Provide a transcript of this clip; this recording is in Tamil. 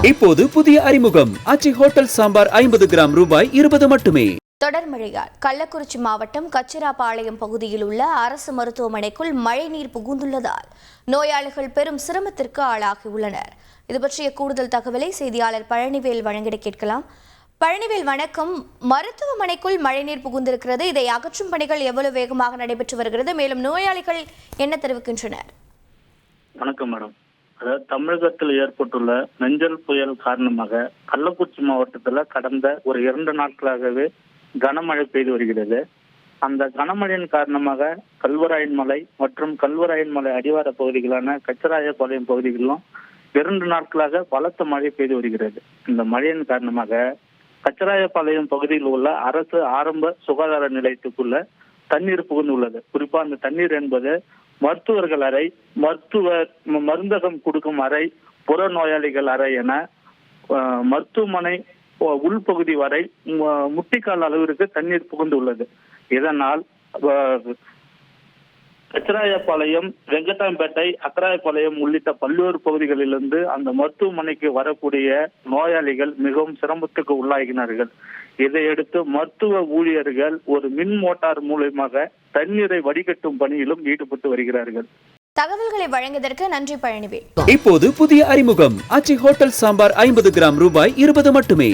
இப்போது புதிய அறிமுகம் ஆச்சி ஹோட்டல் சாம்பார் 50 கிராம் ரூபாய் 20 மட்டுமே. தொடர் மழையால் கள்ளக்குறிச்சி மாவட்டம் கச்சிராபாளையம் பகுதியில் உள்ள அரசு மருத்துவமனைக்குள் மழைநீர் புகுந்துள்ளதால் நோயாளிகள் பெரும் சிரமத்திற்கு ஆளாகியுள்ளனர். இது பற்றிய கூடுதல் தகவலை செய்தியாளர் பழனிவேல் வழங்கிட கேட்கலாம். பழனிவேல் வணக்கம். மருத்துவமனைக்குள் மழைநீர் புகுந்திருக்கிறது. இதை அகற்றும் பணிகள் எவ்வளவு வேகமாக நடைபெற்று வருகிறது? மேலும் நோயாளிகள் என்ன தெரிவிக்கின்றனர்? வணக்கம் மேடம். அதாவது தமிழகத்தில் ஏற்பட்டுள்ள நெஞ்சல் புயல் காரணமாக கள்ளக்குறிச்சி மாவட்டத்தில் கடந்த ஒரு 2 நாட்களாகவே கனமழை பெய்து வருகிறது. அந்த கனமழையின் காரணமாக கல்வராயன் மலை மற்றும் கல்வராயன் மலை அடிவார பகுதிகளான கச்சராயபாளையம் பகுதிகளிலும் 2 நாட்களாக பலத்த மழை பெய்து வருகிறது. இந்த மழையின் காரணமாக கச்சராயபாளையம் பகுதியில் உள்ள அரசு ஆரம்ப சுகாதார நிலையத்துக்குள்ள தண்ணீர் புகுந்துள்ளது. குறிப்பா அந்த தண்ணீர் என்பது மருத்துவர்கள் அறை, மருந்தகம் கொடுக்கும் அறை, புற நோயாளிகள் அறை என மருத்துவமனை உள்பகுதி வரை முட்டிக்கால் அளவிற்கு தண்ணீர் புகுந்துள்ளது. இதனால் கச்சராயபாளையம், வெங்கடாம்பேட்டை, அக்கராயபாளையம் உள்ளிட்ட பல்வேறு பகுதிகளிலிருந்து அந்த மருத்துவமனைக்கு வரக்கூடிய நோயாளிகள் மிகவும் சிரமத்துக்கு உள்ளாகினார்கள். இதையடுத்து மருத்துவ ஊழியர்கள் ஒரு மின் மோட்டார் மூலமாக தண்ணீரை வடிகட்டும் பணியிலும் ஈடுபட்டு வருகிறார்கள். தகவல்களை வழங்கியதற்கு நன்றி பழனிவேல். இப்போது புதிய அறிமுகம் ஆச்சி ஹோட்டல் சாம்பார் 50 கிராம் ரூபாய் 20 மட்டுமே.